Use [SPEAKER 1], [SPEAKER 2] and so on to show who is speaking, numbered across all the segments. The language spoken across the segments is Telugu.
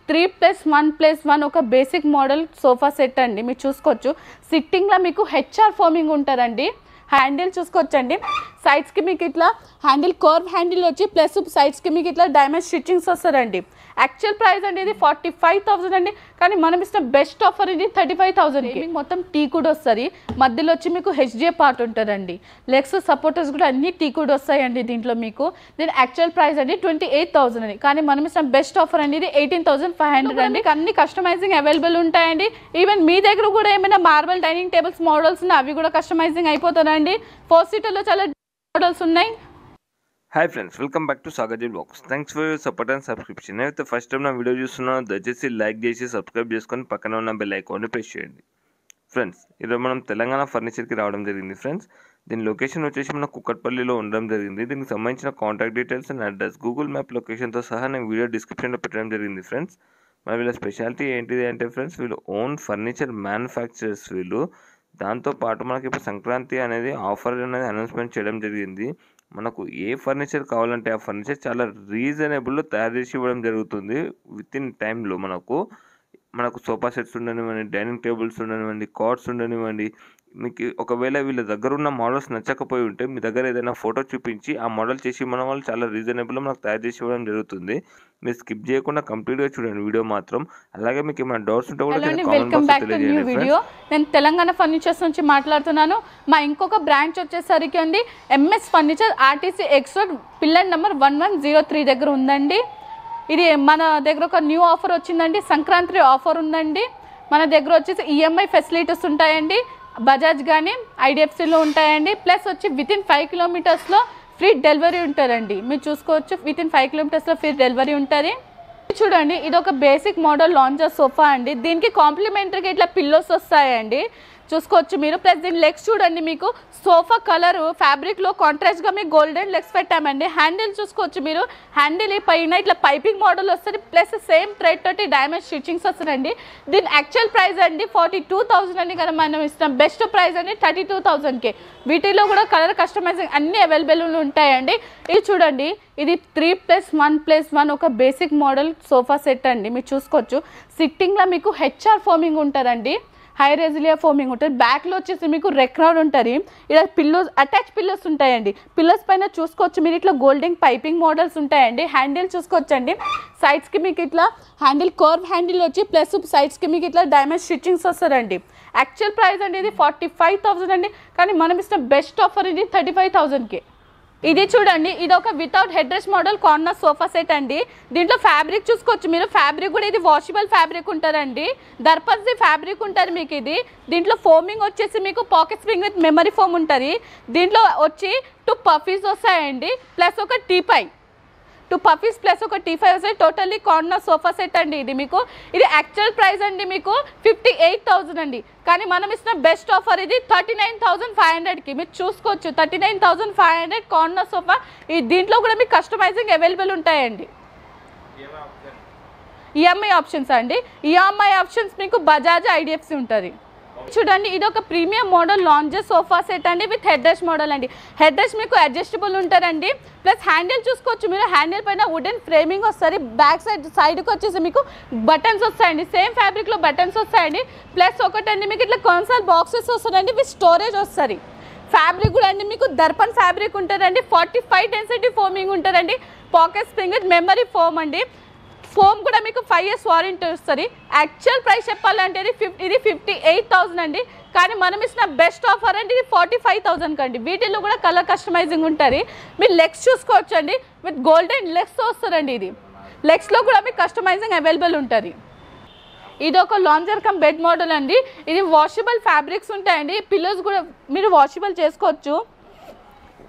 [SPEAKER 1] 3+1+1 ఒక బేసిక్ మోడల్ సోఫా సెట్ అండి. మీరు చూసుకోవచ్చు సిట్టింగ్లో మీకు హెచ్ఆర్ ఫోమింగ్ ఉంటుందండి. హ్యాండిల్ చూసుకోవచ్చండి, సైడ్స్కి మీకు ఇట్లా హ్యాండిల్ కర్వ్ హ్యాండిల్ వచ్చి ప్లస్ సైడ్స్కి మీకు ఇట్లా డైమండ్ స్టిచ్చింగ్స్ వస్తారండి. యాక్చువల్ ప్రైస్ అండి ఇది 45,000 అండి, కానీ మనం ఇచ్చిన బెస్ట్ ఆఫర్ ఇది 35,000. మీకు మొత్తం టీ కూడా వస్తుంది, మధ్యలో వచ్చి మీకు హెచ్డిఏ పార్ట్ ఉంటుందండి. లెగ్స్ సపోర్టర్స్ కూడా అన్ని టీ కూడా వస్తాయండి దీంట్లో మీకు. దీని యాక్చువల్ ప్రైస్ అండి 28,000 అండి, కానీ మనం ఇచ్చిన బెస్ట్ ఆఫర్ అండి ఇది 18,500 అండి. అన్ని కస్టమైజింగ్ అవైలబుల్ ఉంటాయండి. ఈవెన్ మీ దగ్గర కూడా ఏమైనా మార్బల్ డైనింగ్ టేబుల్స్ మోడల్స్ ఉన్నాయి, అవి కూడా కస్టమైజింగ్ అయిపోతారండి. 4 సీటర్లో చాలా మోడల్స్ ఉన్నాయి.
[SPEAKER 2] Hi friends, welcome back to Sagarji blogs. Thanks for your support and subscription. అయితే ఫస్ట్ టైం నా వీడియో చూస్తున్నాను, దయచేసి లైక్ చేసి సబ్స్క్రైబ్ చేసుకొని పక్కన ఉన్న బెల్ ఐకాన్ని ప్రెస్ చేయండి. ఫ్రెండ్స్, ఈరోజు మనం తెలంగాణ ఫర్నిచర్కి రావడం జరిగింది. ఫ్రెండ్స్, దీని లొకేషన్ వచ్చేసి మన కుక్కట్పల్లిలో ఉండడం జరిగింది. దీనికి సంబంధించిన contact details and address Google map లొకేషన్తో సహా నేను వీడియో డిస్క్రిప్షన్లో పెట్టడం జరిగింది. ఫ్రెండ్స్, మరి వీళ్ళ స్పెషాలిటీ ఏంటిది అంటే ఫ్రెండ్స్, వీళ్ళు ఓన్ ఫర్నిచర్ మ్యానుఫ్యాక్చరర్స్ వీళ్ళు. దాంతోపాటు మనకి ఇప్పుడు సంక్రాంతి అనేది ఆఫర్ అనేది అనౌన్స్మెంట్ చేయడం జరిగింది. మనకు ఏ ఫర్నిచర్ కావాలంటే ఆ ఫర్నిచర్ చాలా రీజనబుల్లో తయారు చేసి ఇవ్వడం జరుగుతుంది. విత్ ఇన్ టైంలో మనకు సోఫా సెట్స్ ఉండనివ్వండి, డైనింగ్ టేబుల్స్ ఉండనివ్వండి, కార్డ్స్ ఉండనివ్వండి. మీకు ఒకవేళ వీళ్ళ దగ్గర ఉన్న మోడల్స్ నచ్చకపోయి ఉంటే మీ దగ్గర ఏదైనా ఫోటో చూపించి ఆ మోడల్ చేసి మన వాళ్ళు చాలా రీజనబుల్లో మనకు తయారు చేసి ఇవ్వడం జరుగుతుంది. మీరు స్కిప్ చేయకుండా కంప్లీట్గా చూడండి వీడియో మాత్రం. అలాగే మీకు ఏమైనా డౌట్స్ ఉంటే కూడా
[SPEAKER 1] welcome back to new video. నేను తెలంగాణ ఫర్నిచర్స్ నుంచి మాట్లాడుతున్నాను. మా ఇంకొక బ్రాంచ్ వచ్చేసరికి అండి MS furniture RTC X road pillar number 1103 దగ్గర ఉందండి. ఇది మన దగ్గర ఒక న్యూ ఆఫర్ వచ్చిందండి, సంక్రాంతి ఆఫర్ ఉందండి. మన దగ్గర వచ్చేసి ఈఎంఐ ఫెసిలిటీస్ ఉంటాయండి, బజాజ్ కానీ ఐడిఎఫ్సిలో ఉంటాయండి. ప్లస్ వచ్చి వితిన్ 5 కిలోమీటర్స్లో ఫ్రీ డెలివరీ ఉంటుందండి. మీరు చూసుకోవచ్చు వితిన్ 5 కిలోమీటర్స్లో ఫ్రీ డెలివరీ ఉంటుంది. చూడండి, ఇది ఒక బేసిక్ మోడల్ లాంజర్ సోఫా అండి. దీనికి కాంప్లిమెంటరీగా ఇట్లా పిల్లోస్ వస్తాయండి, చూసుకోవచ్చు మీరు. ప్లస్ దీని లెగ్స్ చూడండి, మీకు సోఫా కలర్ ఫ్యాబ్రిక్లో కాంట్రాస్ట్గా మీకు గోల్డెన్ లెగ్స్ పెట్టామండి. హ్యాండిల్ చూసుకోవచ్చు మీరు, హ్యాండిల్ పైన ఇట్లా పైపింగ్ మోడల్ వస్తుంది. ప్లస్ సేమ్ థ్రెడ్ తోటి డైమండ్ స్టిచ్చింగ్స్ వస్తుందండి. దీని యాక్చువల్ ప్రైస్ అండి 42,000 అండి, కానీ మనం ఇస్తాం బెస్ట్ ప్రైస్ అండి 32,000కే. వీటిలో కూడా కలర్ కస్టమైజింగ్ అన్ని అవైలబుల్ ఉంటాయండి. ఇది చూడండి, ఇది 3+1+1 ఒక బేసిక్ మోడల్ సోఫా సెట్ అండి. మీరు చూసుకోవచ్చు సిట్టింగ్లో మీకు హెచ్ఆర్ ఫోమింగ్ ఉంటుందండి, హై రెజిలియా ఫోమింగ్ ఉంటుంది. బ్యాక్లో వచ్చేసి మీకు రెక్రాడ్ ఉంటుంది. ఇలా పిల్లోస్ అటాచ్ పిల్లోస్ ఉంటాయండి. పిల్లోస్ పైన చూసుకోవచ్చు మీరు ఇట్లా గోల్డెన్ పైపింగ్ మోడల్స్ ఉంటాయండి. హ్యాండిల్ చూసుకోవచ్చండి, సైడ్స్కి మీకు ఇట్లా హ్యాండిల్ కర్వ్ హ్యాండిల్ వచ్చి ప్లస్ సైడ్స్కి మీకు ఇట్లా డైమండ్ స్టిచ్చింగ్స్ వస్తారండి. యాక్చువల్ ప్రైస్ అండి ఇది 45,000 అండి, కానీ మనం ఇచ్చిన బెస్ట్ ఆఫర్ ఇది 35,000కే. ఇది చూడండి, ఇది ఒక without head rest model corner sofa set అండి. దీంట్లో ఫ్యాబ్రిక్ చూసుకోవచ్చు మీరు, ఫ్యాబ్రిక్ కూడా ఇది వాషబుల్ ఫ్యాబ్రిక్ ఉంటుందండి. దర్పస్ది ఫ్యాబ్రిక్ ఉంటుంది మీకు ఇది. దీంట్లో ఫోమింగ్ వచ్చేసి మీకు pocket spring with memory foam ఉంటుంది. దీంట్లో వచ్చి 2 పఫీస్ వస్తాయండి, ప్లస్ ఒక టీపై. 2 పఫీస్ ప్లస్ ఒక టీ5 వస్తాయి. టోటల్లీ కార్నర్ సోఫా సెట్ అండి ఇది మీకు. ఇది యాక్చువల్ ప్రైస్ అండి మీకు 58,000 అండి, కానీ మనం ఇచ్చిన బెస్ట్ ఆఫర్ ఇది 39,500కి. మీరు చూసుకోవచ్చు 39,500 కార్నర్ సోఫా. ఈ దీంట్లో కూడా మీకు కస్టమైజింగ్ అవైలబుల్ ఉంటాయండి. ఈఎంఐ ఆప్షన్స్ అండి, ఈఎంఐ ఆప్షన్స్ మీకు బజాజ్ ఐడిఎఫ్సి ఉంటుంది. చూడండి, ఇది ఒక premium model lounger sofa set అండి విత్ హెడ్ రెస్ట్ మోడల్ అండి. హెడ్ రెస్ట్ మీకు అడ్జస్టబుల్ ఉంటారండి. ప్లస్ హ్యాండిల్ చూసుకోవచ్చు మీరు, హ్యాండిల్ పైన వుడెన్ ఫ్రేమింగ్ వస్తుంది. బ్యాక్ సైడ్కి వచ్చేసి మీకు బటన్స్ వస్తాయండి, సేమ్ ఫ్యాబ్రిక్లో బటన్స్ వస్తాయండి. ప్లస్ ఒకటండి మీకు ఇట్లా కన్సోల్ బాక్సెస్ వస్తాయండి విత్ స్టోరేజ్ వస్తుంది. ఫ్యాబ్రిక్ కూడా అండి మీకు దర్పన్ ఫ్యాబ్రిక్ ఉంటుందండి. 45 డెన్సిటీ ఫోమింగ్ ఉంటుందండి. Pocket spring with memory foam అండి. ఫోమ్ కూడా మీకు 5 years వారంటీ వస్తుంది. యాక్చువల్ ప్రైస్ చెప్పాలంటే ఇది 58,000 అండి, కానీ మనం ఇచ్చిన బెస్ట్ ఆఫర్ అంటే ఇది 45,000 కండి. వీటిల్లో కూడా కలర్ కస్టమైజింగ్ ఉంటుంది. మీరు లెగ్స్ చూసుకోవచ్చు అండి, విత్ గోల్డెన్ లెగ్స్తో వస్తుందండి. ఇది లెగ్స్లో కూడా మీకు కస్టమైజింగ్ అవైలబుల్ ఉంటుంది. ఇది ఒక లాంజర్ కమ్ బెడ్ మోడల్ అండి. ఇది వాషబుల్ ఫ్యాబ్రిక్స్ ఉంటాయండి. పిల్లోస్ కూడా మీరు వాషబుల్ చేసుకోవచ్చు.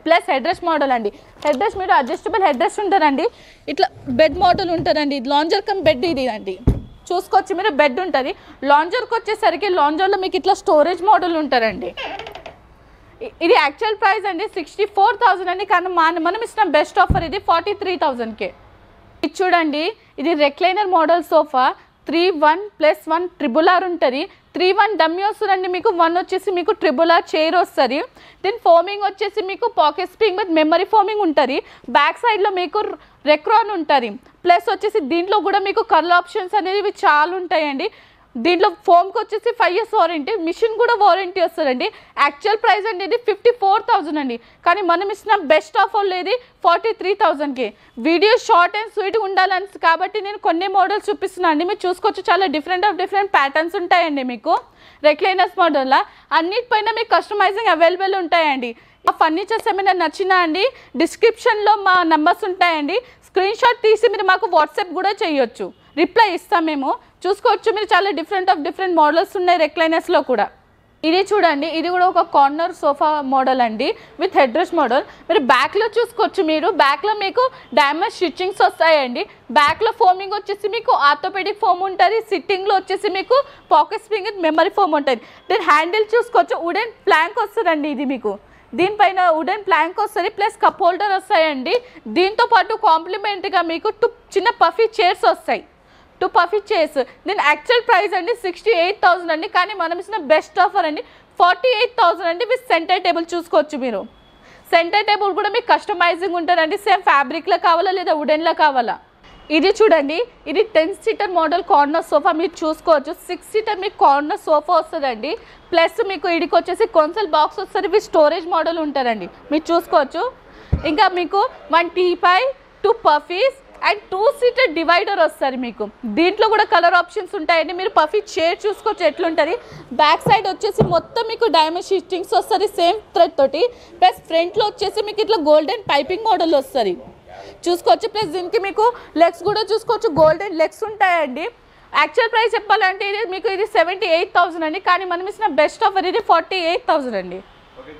[SPEAKER 1] ప్లస్ హెడ్ రెస్ట్ మోడల్ అండి. హెడ్ రెస్ట్ మీరు అడ్జస్టబుల్ హెడ్ రెస్ట్ ఉంటారండి. ఇట్లా బెడ్ మోడల్ ఉంటుందండి. ఇది లాంజర్ కమ్ బెడ్ ఇది అండి, చూసుకోవచ్చు మీరు. బెడ్ ఉంటుంది. లాంజర్కి వచ్చేసరికి లాంజర్లో మీకు ఇట్లా స్టోరేజ్ మోడల్ ఉంటారండి. ఇది యాక్చువల్ ప్రైస్ అండి 64,000 అండి, కానీ మనం ఇచ్చిన బెస్ట్ ఆఫర్ ఇది 43,000కే. ఇది చూడండి, ఇది recliner model sofa 3+1+1 triple R ఉంటుంది. 3-1 డమ్మీ వస్తుందండి మీకు. 1 వచ్చేసి మీకు ట్రిబుల్ ఆర్ చైర్ వస్తుంది. దీని ఫోమింగ్ వచ్చేసి మీకు pocket spring with memory foaming ఉంటుంది. బ్యాక్ సైడ్లో మీకు రెక్రాన్ ఉంటుంది. ప్లస్ వచ్చేసి దీంట్లో కూడా మీకు కలర్ ఆప్షన్స్ అనేవి చాలా ఉంటాయండి. దీంట్లో ఫోమ్కి వచ్చేసి 5 years వారంటీ, మిషన్ కూడా వారంటీ వస్తుందండి. యాక్చువల్ ప్రైస్ అండి ఇది 54,000 అండి, కానీ మనం ఇచ్చిన బెస్ట్ ఆఫర్ లేదు 43,000కి. వీడియో షార్ట్ అండ్ స్వీట్గా ఉండాలని కాబట్టి నేను కొన్ని మోడల్స్ చూపిస్తున్నాను అండి. మీరు చూసుకోవచ్చు, చాలా డిఫరెంట్ ప్యాటర్న్స్ ఉంటాయండి. మీకు రెక్లైనర్స్ మోడల్లో అన్నిటిపైన మీకు కస్టమైజింగ్ అవైలబుల్ ఉంటాయండి. ఆ ఫర్నిచర్స్ ఏమైనా నచ్చినా అండి డిస్క్రిప్షన్లో మా నెంబర్స్ ఉంటాయండి, స్క్రీన్ షాట్ తీసి మీరు మాకు వాట్సాప్ కూడా చేయొచ్చు, రిప్లై ఇస్తాం మేము. చూసుకోవచ్చు, మీరు చాలా డిఫరెంట్ మోడల్స్ ఉన్నాయి రెక్లైనర్స్లో కూడా. ఇది చూడండి, ఇది కూడా ఒక కార్నర్ సోఫా మోడల్ అండి విత్ హెడ్ రెస్ట్ మోడల్. మీరు బ్యాక్లో చూసుకోవచ్చు, మీరు బ్యాక్లో మీకు డైమండ్ స్టిచ్చింగ్స్ వస్తాయండి. బ్యాక్లో ఫోమింగ్ వచ్చేసి మీకు ఆర్థోపెడిక్ ఫోమ్ ఉంటుంది, సిట్టింగ్లో వచ్చేసి మీకు pocket spring with memory foam ఉంటుంది. దీని హ్యాండిల్ చూసుకోవచ్చు, వుడెన్ ప్లాంక్ వస్తుందండి. ఇది మీకు దీనిపైన వుడెన్ ప్లాంక్ వస్తుంది, ప్లస్ కప్ హోల్డర్ వస్తాయండి. దీంతో పాటు కాంప్లిమెంట్గా మీకు 2 చిన్న పఫీ చైర్స్ వస్తాయి, 2 పఫీ చైర్స్. దీని యాక్చువల్ ప్రైస్ అండి 68,000 అండి, కానీ మనం ఇచ్చిన బెస్ట్ ఆఫర్ అండి 48,000 అండి విత్ సెంటర్ టేబుల్. చూసుకోవచ్చు, మీరు సెంటర్ టేబుల్ కూడా మీకు కస్టమైజింగ్ ఉంటుందండి. సేమ్ ఫ్యాబ్రిక్లో కావాలా లేదా వుడెన్లో కావాలా. ఇది చూడండి, ఇది 10 seater మోడల్ కార్నర్ సోఫా. మీరు చూసుకోవచ్చు, 6 seater మీకు కార్నర్ సోఫా వస్తుందండి. ప్లస్ మీకు ఇడికి వచ్చేసి కన్సోల్ బాక్స్ వస్తుంది విత్ స్టోరేజ్ మోడల్ ఉంటుందండి. మీరు చూసుకోవచ్చు, ఇంకా మీకు 1 teapoy, 2 puffies and 2 seater divider వస్తుంది. మీకు దీంట్లో కూడా కలర్ ఆప్షన్స్ ఉంటాయండి. మీరు పఫీ చైర్ చూసుకోవచ్చు ఎట్లుంటుంది. బ్యాక్ సైడ్ వచ్చేసి మొత్తం మీకు డైమండ్ స్టిచ్చింగ్స్ వస్తుంది సేమ్ థ్రెడ్ తోటి. ప్లస్ ఫ్రంట్లో వచ్చేసి మీకు ఇట్లా గోల్డెన్ పైపింగ్ మోడల్ వస్తుంది. చూసుకోవచ్చు, ప్లస్ దీనికి మీకు లెగ్స్ కూడా చూసుకోవచ్చు, గోల్డెన్ లెగ్స్ ఉంటాయండి. యాక్చువల్ ప్రైస్ చెప్పాలంటే ఇది మీకు ఇది 78,000 అండి, కానీ మనం ఇచ్చిన బెస్ట్ ఆఫర్ ఇది 48,000 అండి.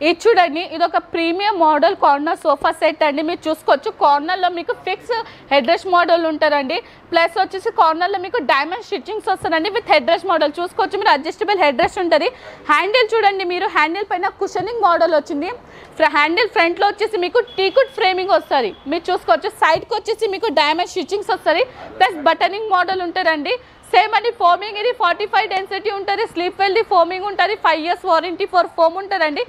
[SPEAKER 1] ఇది చూడండి, ఇది ఒక premium model corner sofa set అండి. మీరు చూసుకోవచ్చు, కార్నర్లో మీకు ఫిక్స్ హెడ్ రెస్ట్ మోడల్ ఉంటారండి. ప్లస్ వచ్చేసి కార్నర్లో మీకు డైమండ్ స్టిచ్చింగ్స్ వస్తుందండి విత్ హెడ్ రెస్ట్ మోడల్. చూసుకోవచ్చు, మీరు అడ్జస్టబుల్ హెడ్ రెస్ట్ ఉంటుంది. హ్యాండిల్ చూడండి, మీరు హ్యాండిల్ పైన కుషనింగ్ మోడల్ వచ్చింది. హ్యాండిల్ ఫ్రంట్లో వచ్చేసి మీకు టీకుడ్ ఫ్రేమింగ్ వస్తుంది. మీరు చూసుకోవచ్చు, సైడ్కి వచ్చేసి మీకు డైమండ్ స్టిచ్చింగ్స్ వస్తుంది, ప్లస్ బటనింగ్ మోడల్ ఉంటుందండి. సేమ్ అండి, ఫోమింగ్ ఇది 45 డెన్సిటీ ఉంటుంది, స్లీప్ వెల్ది ఫోమింగ్ ఉంటుంది, 5 years వారంటీ ఫర్ ఫోమ్ ఉంటుందండి.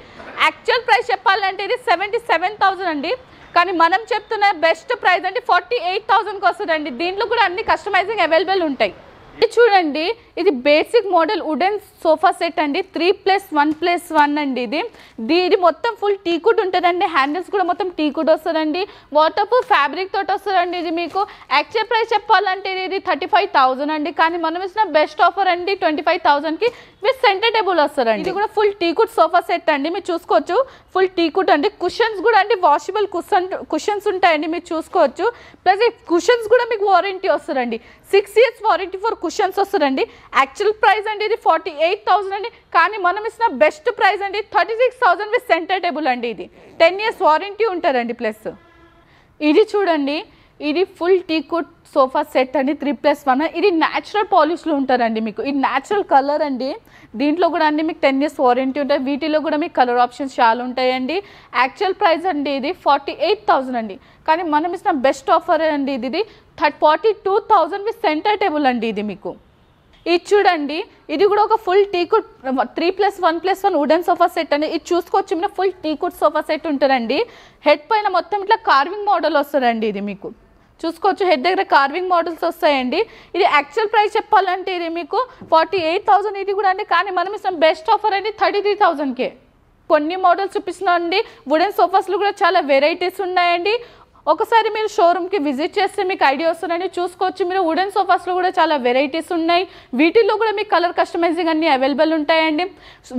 [SPEAKER 1] యాక్చువల్ ప్రైస్ చెప్పాలంటే ఇది 77,000 అండి, కానీ మనం చెప్తున్న బెస్ట్ ప్రైస్ అంటే 48,000కి వస్తుందండి. దీంట్లో కూడా అన్ని కస్టమైజింగ్ అవైలబుల్ ఉంటాయి. ఇది చూడండి, ఇది basic model wooden sofa set అండి, 3+1+1 అండి. ఇది మొత్తం ఫుల్ టీకుడ్ ఉంటుందండి. హ్యాండిల్స్ కూడా మొత్తం టీకుడ్ వస్తుందండి, వాటర్ ప్రూఫ్ ఫ్యాబ్రిక్ తోటి వస్తుందండి. ఇది మీకు యాక్చువల్ ప్రైస్ చెప్పాలంటే ఇది 35,000 అండి, కానీ మనం ఇచ్చిన బెస్ట్ ఆఫర్ అండి 25,000కి విత్ సెంటర్ టేబుల్ వస్తుందండి. ఇది కూడా ఫుల్ టీకుడ్ సోఫా సెట్ అండి. మీరు చూసుకోవచ్చు, ఫుల్ టీకుడ్ అండి. కుషన్స్ కూడా అండి వాషబుల్ కుషన్స్ ఉంటాయండి. మీరు చూసుకోవచ్చు, ప్లస్ ఈ కుషన్స్ కూడా మీకు వారంటీ వస్తుందండి, 6 years వారంటీ ఫర్ కుషన్స్ వస్తుందండి. యాక్చువల్ ప్రైస్ అండి ఇది 48,000 అండి, కానీ మనం ఇచ్చిన బెస్ట్ ప్రైస్ అండి 36,000 విత్ సెంటర్ టేబుల్ అండి. ఇది 10 years వారంటీ ఉంటారండి. ప్లస్ ఇది చూడండి, ఇది ఫుల్ టీకుడ్ సోఫా సెట్ అండి, 3+1. ఇది న్యాచురల్ పాలిష్లో ఉంటారండి. మీకు ఇది న్యాచురల్ కలర్ అండి. దీంట్లో కూడా అండి మీకు 10 years వారంటీ ఉంటాయి. వీటిలో కూడా మీకు కలర్ ఆప్షన్స్ చాలా ఉంటాయండి. యాక్చువల్ ప్రైస్ అండి ఇది 48,000 అండి, కానీ మనం ఇచ్చిన బెస్ట్ ఆఫర్ అండి ఇది 42,000 విత్ సెంటర్ టేబుల్ అండి. ఇది మీకు ఇది చూడండి, ఇది కూడా ఒక ఫుల్ టీకుడ్ 3+1+1 వుడెన్ సోఫా సెట్ అండి. ఇది చూసుకోవచ్చు, మీరు ఫుల్ టీకుడ్ సోఫా సెట్ ఉంటుందండి. హెడ్ పైన మొత్తం ఇట్లా కార్వింగ్ మోడల్ వస్తుందండి. ఇది మీకు చూసుకోవచ్చు, హెడ్ దగ్గర కార్వింగ్ మోడల్స్ వస్తాయండి. ఇది యాక్చువల్ ప్రైస్ చెప్పాలంటే ఇది మీకు 48,000 ఇది కూడా అండి, కానీ మనం ఇస్తాం బెస్ట్ ఆఫర్ అండి 33,000కే. కొన్ని మోడల్స్ చూపిస్తున్నాం అండి. వుడెన్ సోఫాస్లో కూడా చాలా వెరైటీస్ ఉన్నాయండి. ఒకసారి మీరు షోరూమ్కి విజిట్ చేస్తే మీకు ఐడియా వస్తుందండి. చూసుకోవచ్చు, మీరు వుడెన్ సోఫాస్లో కూడా చాలా వెరైటీస్ ఉన్నాయి. వీటిల్లో కూడా మీకు కలర్ కస్టమైజింగ్ అన్ని అవైలబుల్ ఉంటాయండి.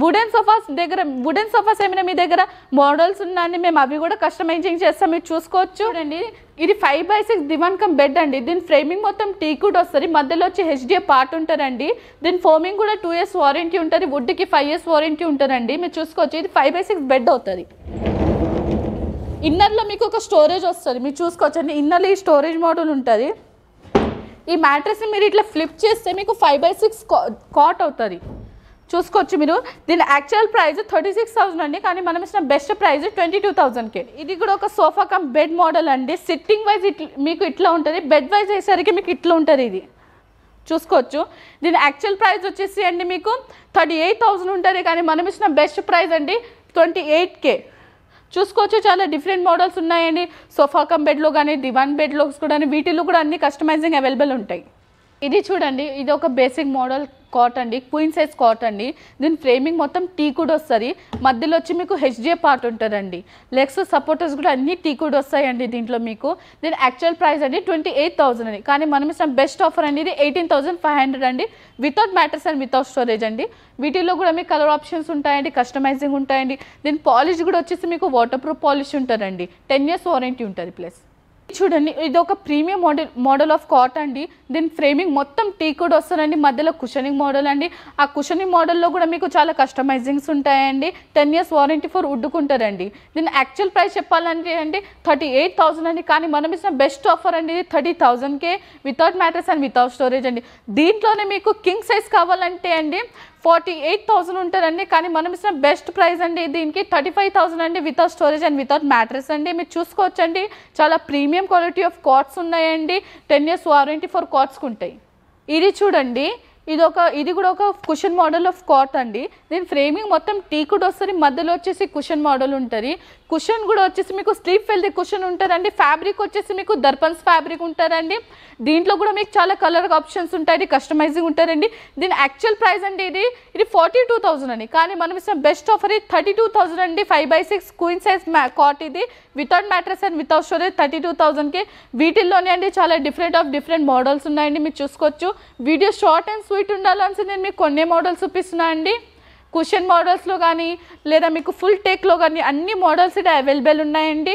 [SPEAKER 1] వుడెన్ సోఫాస్ ఏమైనా మీ దగ్గర మోడల్స్ ఉన్నాయండి, మేము అవి కూడా కస్టమైజింగ్ చేస్తాం. మీరు చూసుకోవచ్చు చూడండి, ఇది 5x6 దివాన్ కమ్ బెడ్ అండి. దీని ఫ్రేమింగ్ మొత్తం టీకుడ్ వస్తుంది, మధ్యలో వచ్చి HDA పార్ట్ ఉంటుందండి. దీని ఫోమింగ్ కూడా 2 years వారంటీ ఉంటుంది, వుడ్కి 5 years వారంటీ ఉంటుందండి. మీరు చూసుకోవచ్చు, ఇది 5x6 బెడ్ అవుతుంది. ఇన్నర్లో మీకు ఒక స్టోరేజ్ వస్తుంది. మీరు చూసుకోవచ్చు అండి, ఇన్నర్లో ఈ స్టోరేజ్ మోడల్ ఉంటుంది. ఈ మ్యాట్రెస్ని మీరు ఇట్లా ఫ్లిప్ చేస్తే మీకు 5x6 కాట్ అవుతుంది. చూసుకోవచ్చు మీరు. దీని యాక్చువల్ ప్రైస్ 36,000 అండి, కానీ మనం ఇచ్చిన బెస్ట్ ప్రైస్ 22,000కే. ఇది కూడా ఒక సోఫా కమ్ బెడ్ మోడల్ అండి. సిట్టింగ్ వైజ్ మీకు ఇట్లా ఉంటుంది, బెడ్ వైజ్ అయ్యేసరికి మీకు ఇట్లా ఉంటుంది. ఇది చూసుకోవచ్చు, దీని యాక్చువల్ ప్రైస్ వచ్చేసి అండి మీకు 38,000 ఉంటుంది, కానీ మనం ఇచ్చిన బెస్ట్ ప్రైస్ అండి 28K. చూసుకోవచ్చు, చాలా డిఫరెంట్ మోడల్స్ ఉన్నాయండి. సోఫా కమ్ బెడ్లో కానీ దివాన్ బెడ్లో కూడా వీటిలో కూడా అన్ని కస్టమైజింగ్ అవైలబుల్ ఉంటాయి. ఇది చూడండి, ఇది ఒక బేసిక్ మోడల్ కాట్ అండి, క్వీన్ సైజ్ కాట్ అండి. దీని ఫ్రేమింగ్ మొత్తం టీకుడ్ వస్తుంది, మధ్యలో వచ్చి మీకు హెచ్డిఏ పార్ట్ ఉంటుందండి. లెగ్స్ సపోర్టర్స్ కూడా అన్ని టీకుడ్ వస్తాయండి దీంట్లో మీకు. దీని యాక్చువల్ ప్రైస్ అండి 28,000 అండి, కానీ మనం ఇచ్చిన బెస్ట్ ఆఫర్ అండి ఇది 18,500 అండి, without mattress and without storage అండి. వీటిలో కూడా మీకు కలర్ ఆప్షన్స్ ఉంటాయండి, కస్టమైజింగ్ ఉంటాయండి. దీని పాలిష్ కూడా వచ్చేసి మీకు వాటర్ ప్రూఫ్ పాలిష్ ఉంటుందండి, 10 years వారంటీ ఉంటుంది. ప్లస్ చూడండి, ఇది ఒక ప్రీమియం మోడల్ ఆఫ్ కాట్ అండి. దీని ఫ్రేమింగ్ మొత్తం టీకుడ్ వస్తుందండి, మధ్యలో కుషనింగ్ మోడల్ అండి. ఆ కుషనింగ్ మోడల్లో కూడా మీకు చాలా కస్టమైజింగ్స్ ఉంటాయండి. 10 years వారంటీ ఫర్ వుడ్కుంటారండి. దీని యాక్చువల్ ప్రైస్ చెప్పాలంటే అండి 38,000 అండి, కానీ మనం ఇచ్చిన బెస్ట్ ఆఫర్ అండి ఇది 30,000కే without mattress and without storage అండి. దీంట్లోనే మీకు కింగ్ సైజ్ కావాలంటే అండి 48,000 ఉంటుందండి, కానీ మనం ఇచ్చిన బెస్ట్ ప్రైస్ అండి దీనికి 35,000 అండి, without storage and without mattress అండి. మీరు చూసుకోవచ్చండి, చాలా ప్రీమియం క్వాలిటీ ఆఫ్ కాట్స్ ఉన్నాయండి. 10 years వారంటీ ఫర్ కాట్స్కి ఉంటాయి. ఇది చూడండి, ఇది కూడా ఒక కుషన్ మోడల్ ఆఫ్ కాట్ అండి. దీని ఫ్రేమింగ్ మొత్తం టీకుడ్ వస్తుంది, మధ్యలో వచ్చేసి కుషన్ మోడల్ ఉంటుంది. కుషన్ కూడా వచ్చేసి మీకు స్లీప్ వెల్ది కుషన్ ఉంటుందండి. ఫ్యాబ్రిక్ వచ్చేసి మీకు దర్పన్స్ ఫ్యాబ్రిక్ ఉంటుందండి. దీంట్లో కూడా మీకు చాలా కలర్ ఆప్షన్స్ ఉంటాయి, కస్టమైజింగ్ ఉంటారండి. దీని యాక్చువల్ ప్రైస్ అండి ఇది 42,000 అండి, కానీ మనం ఇచ్చిన బెస్ట్ ఆఫర్ ఇది 32,000 అండి. 5x6 క్వీన్ సైజ్ కాట్ ఇది without mattress and without storage 32,000కి. వీటిల్లోనే అండి చాలా డిఫరెంట్ మోడల్స్ ఉన్నాయండి, మీరు చూసుకోవచ్చు. వీడియో షార్ట్ అండ్ స్వీట్ ఉండాలని నేను మీకు కొన్ని మోడల్స్ చూపిస్తున్నా అండి. కుషన్ మోడల్స్లో కానీ లేదా మీకు ఫుల్ టేక్లో కానీ అన్ని మోడల్స్ ఇక్కడ అవైలబుల్ ఉన్నాయండి.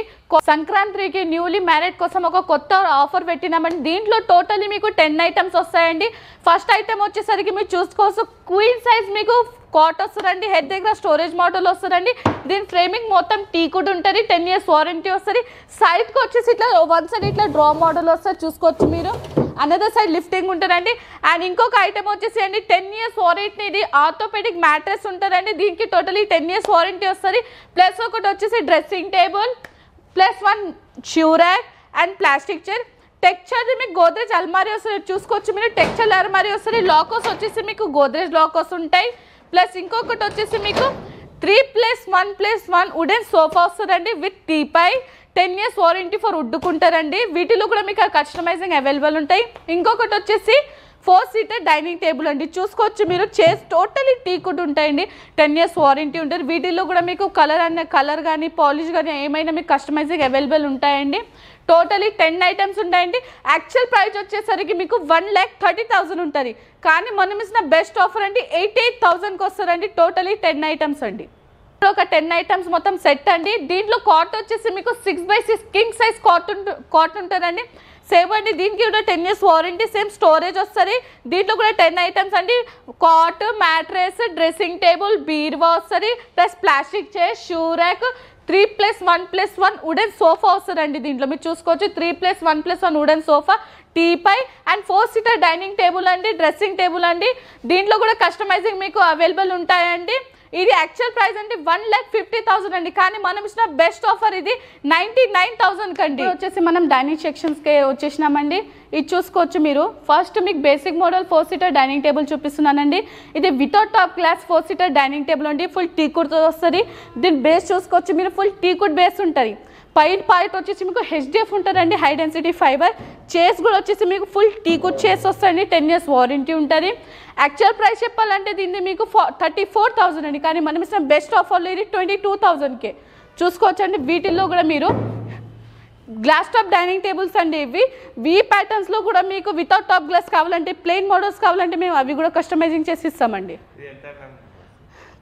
[SPEAKER 1] సంక్రాంతికి న్యూలీ మ్యారేడ్ కోసం ఒక కొత్త ఆఫర్ పెట్టినామండి. దీంట్లో టోటలీ మీకు 10 items వస్తాయండి. ఫస్ట్ ఐటమ్ వచ్చేసరికి మీరు చూసుకోవచ్చు, క్వీన్ సైజ్ మీకు కాట్ వస్తుందండి, హెడ్ దగ్గర స్టోరేజ్ మోడల్ వస్తుందండి. దీని ఫ్రేమింగ్ మొత్తం టీకుడ్ ఉంటుంది, 10 years వారంటీ వస్తుంది. సైడ్కి వచ్చేసి ఇట్లా వన్ సైడ్ ఇట్లా డ్రా మోడల్ వస్తుంది, చూసుకోవచ్చు మీరు. అనదర్ సైడ్ లిఫ్టింగ్ ఉంటుందండి. అండ్ ఇంకొక ఐటమ్ వచ్చేసి అండి 10 years వారంటీ, ఇది ఆర్థోపెడిక్ మ్యాట్రెస్ ఉంటుందండి. దీనికి టోటలీ 10 years వారంటీ వస్తుంది. ప్లస్ ఒకటి వచ్చేసి dressing table, plus 1 shoe rack and plastic chair. Texture మీకు గోద్రేజ్ అల్మారీ వస్తుంది, చూసుకోవచ్చు మీరు. టెక్స్చర్ అల్మారీ వస్తుంది. లాకర్స్ వచ్చేసి మీకు గోద్రేజ్ లాకర్స్ ఉంటాయి. ప్లస్ ఇంకొకటి వచ్చేసి మీకు 3+1+1 వుడెన్ సోఫా వస్తుందండి with teapoy. 10 years warranty for వుడ్కుంటారండి. వీటిలో కూడా మీకు కస్టమైజింగ్ అవైలబుల్ ఉంటాయి. ఇంకొకటి వచ్చేసి 4-seater డైనింగ్ టేబుల్ అండి, చూసుకోవచ్చు మీరు. చైర్స్ టోటలీ టీకుడ్ ఉంటాయండి, 10 years వారంటీ ఉంటుంది. వీటిల్లో కూడా మీకు కలర్ కానీ పాలిష్ కానీ ఏమైనా మీకు కస్టమైజింగ్ అవైలబుల్ ఉంటాయండి. టోటలీ 10 items ఉంటాయండి. యాక్చువల్ ప్రైస్ వచ్చేసరికి మీకు 1,30,000 ఉంటుంది, కానీ మనం ఇచ్చిన బెస్ట్ ఆఫర్ అండి 88,000కి వస్తుందండి. టోటలీ 10 items అండి. ఒక 10 items మొత్తం సెట్ అండి. దీంట్లో కాట్ వచ్చేసి మీకు 6x6 కింగ్ సైజ్ కాట్ ఉంటుందండి. సేమ్ అండి, దీనికి కూడా 10 years వారంటీ, సేమ్ స్టోరేజ్ వస్తుంది. దీంట్లో కూడా 10 items అండి. కాట్, మ్యాట్రెస్, డ్రెస్సింగ్ టేబుల్, బీరువా వస్తుంది, plus plastic chair, shoe rack, 3+1+1 wooden sofa వస్తుందండి. దీంట్లో మీరు చూసుకోవచ్చు 3+1+1 wooden sofa, teapoy and 4-seater dining table అండి, డ్రెస్సింగ్ టేబుల్ అండి. దీంట్లో కూడా కస్టమైజింగ్ మీకు అవైలబుల్ ఉంటాయండి. ఇది యాక్చువల్ ప్రైస్ అండి 1,50,000 అండి, కానీ మనం ఇచ్చిన బెస్ట్ ఆఫర్ ఇది 99,000 కండి. వచ్చేసి మనం డైనింగ్ సెక్షన్స్కి వచ్చేసినామండి. ఇది చూసుకోవచ్చు మీరు. ఫస్ట్ మీకు basic model 4-seater dining table చూపిస్తున్నానండి. ఇది without top glass 4-seater dining table అండి, ఫుల్ టీకుడ్తో వస్తుంది. దీని బేస్ చూసుకోవచ్చు మీరు, ఫుల్ టీకుడ్ బేస్ ఉంటుంది. పైన పాయింట్ వచ్చేసి మీకు హెచ్డిఎఫ్ ఉంటుందండి, హై డెన్సిటీ ఫైబర్. చైర్స్ కూడా వచ్చేసి మీకు ఫుల్ టీకుడ్ చైర్స్ వస్తాయండి, 10 years వారంటీ ఉంటుంది. యాక్చువల్ ప్రైస్ చెప్పాలంటే దీన్ని మీకు 34,000 అండి, కానీ మనం ఇచ్చిన బెస్ట్ ఆఫర్లో ఇది 22,000కే చూసుకోవచ్చండి. వీటిల్లో కూడా మీరు గ్లాస్ టాప్ డైనింగ్ టేబుల్స్ అండి. ఇవి ప్యాటర్న్స్లో కూడా మీకు వితౌట్ టాప్ గ్లాస్ కావాలంటే, ప్లెయిన్ మోడల్స్ కావాలంటే మేము అవి కూడా కస్టమైజింగ్ చేసి ఇస్తామండి.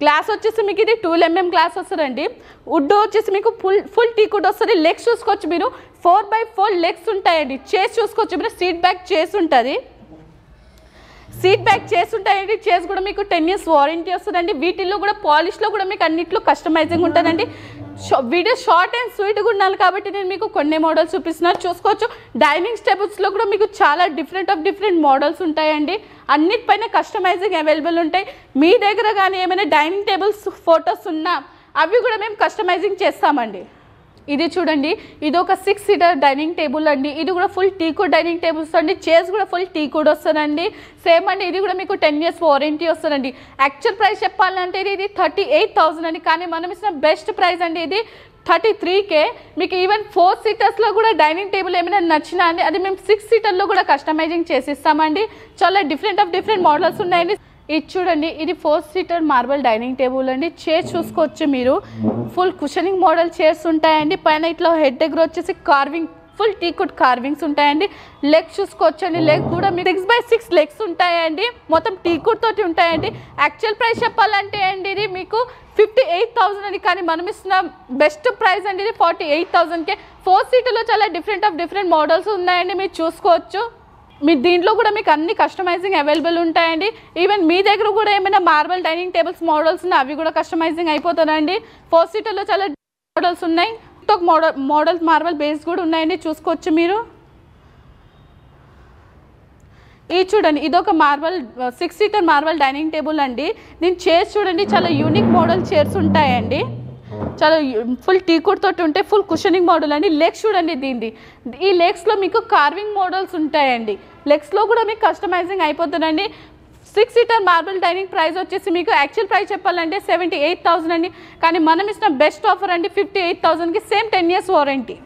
[SPEAKER 1] గ్లాస్ వచ్చేసి మీకు ఇది 12 mm గ్లాస్ వస్తుందండి. వుడ్ వచ్చేసి మీకు ఫుల్ టీకుడ్ వస్తుంది. లెగ్స్ చూసుకోవచ్చు మీరు, 4x4 లెగ్స్ ఉంటాయండి. చైర్స్ చూసుకోవచ్చు మీరు, సీట్ బ్యాక్ చైర్స్ ఉంటుంది. సీట్ బ్యాక్ చైర్స్ ఉంటాయండి. చైర్స్ కూడా మీకు 10 years వారంటీ వస్తుందండి. వీటిల్లో కూడా పాలిష్లో కూడా మీకు అన్నిట్లో కస్టమైజింగ్ ఉంటుందండి. వీడియో షార్ట్ అండ్ స్వీట్గా ఉండాలి కాబట్టి నేను మీకు కొన్ని మోడల్స్ చూపిస్తున్నాను, చూసుకోవచ్చు. డైనింగ్ టేబుల్స్లో కూడా మీకు చాలా డిఫరెంట్ మోడల్స్ ఉంటాయండి. అన్నిటిపైన కస్టమైజింగ్ అవైలబుల్ ఉంటాయి. మీ దగ్గర కానీ ఏమైనా డైనింగ్ టేబుల్స్ ఫొటోస్ ఉన్నా అవి కూడా మేము కస్టమైజింగ్ చేస్తామండి. ఇది చూడండి, ఇది ఒక 6-seater డైనింగ్ టేబుల్ అండి. ఇది కూడా ఫుల్ టీకుడ్ డైనింగ్ టేబుల్స్ అండి. చైర్స్ కూడా ఫుల్ టీకుడ్ వస్తుందండి. సేమ్ అండి, ఇది కూడా మీకు 10 years వారంటీ వస్తుందండి. యాక్చువల్ ప్రైస్ చెప్పాలంటే ఇది 38,000 అండి, కానీ మనం ఇచ్చిన బెస్ట్ ప్రైస్ అండి ఇది 33K. మీకు ఈవెన్ 4 సీటర్స్లో కూడా డైనింగ్ టేబుల్ ఏమైనా నచ్చినా అండి, అది మేము 6 సీటర్లో కూడా కస్టమైజింగ్ చేసిస్తామండి. చాలా డిఫరెంట్ మోడల్స్ ఉన్నాయండి. ఇది చూడండి, ఇది 4 సీటర్ మార్బల్ డైనింగ్ టేబుల్ అండి. చైర్ చూసుకోవచ్చు మీరు, ఫుల్ కుషనింగ్ మోడల్ చైర్స్ ఉంటాయండి. పైన ఇట్లా హెడ్ దగ్గర వచ్చేసి కార్వింగ్, ఫుల్ టీకుడ్ కార్వింగ్స్ ఉంటాయండి. లెగ్ చూసుకోవచ్చు అండి, లెగ్ కూడా మీకు 6x6 లెగ్స్ ఉంటాయండి. మొత్తం టీకుడ్ తోటి ఉంటాయండి. యాక్చువల్ ప్రైస్ చెప్పాలంటే అండి ఇది మీకు 58,000 అండి, కానీ మనం ఇస్తున్న బెస్ట్ ప్రైస్ అండి ఇది 48,000కే. 4 సీటర్లో చాలా డిఫరెంట్ మోడల్స్ ఉన్నాయండి, మీరు చూసుకోవచ్చు. మీ దీంట్లో కూడా మీకు అన్ని కస్టమైజింగ్ అవైలబుల్ ఉంటాయండి. ఈవెన్ మీ దగ్గర కూడా ఏమైనా మార్బల్ డైనింగ్ టేబుల్స్ మోడల్స్ ఉన్నాయి, అవి కూడా కస్టమైజింగ్ అయిపోతాయండి. 4 సీటర్లో చాలా మోడల్స్ ఉన్నాయి. మోడల్స్ మార్బల్ బేస్ కూడా ఉన్నాయండి, చూసుకోవచ్చు మీరు. ఇది చూడండి, ఇదొక marble 6 seater marble dining table అండి. దీని చైర్స్ చూడండి, చాలా యూనిక్ మోడల్ చైర్స్ ఉంటాయండి. చాలా ఫుల్ టీకుడ్ తోటి ఉంటే ఫుల్ కుషనింగ్ మోడల్ అండి. లెగ్స్ చూడండి దీనిది, ఈ లెగ్స్లో మీకు కార్వింగ్ మోడల్స్ ఉంటాయండి. లెగ్స్లో కూడా మీకు కస్టమైజింగ్ అయిపోతుందండి. 6 సీటర్ మార్బల్ డైనింగ్ ప్రైస్ వచ్చేసి మీకు యాక్చువల్ ప్రైస్ చెప్పాలంటే 78,000 అండి, కానీ మనం ఇచ్చిన బెస్ట్ ఆఫర్ అండి 58,000కి, సేమ్ 10 years వారంటీ.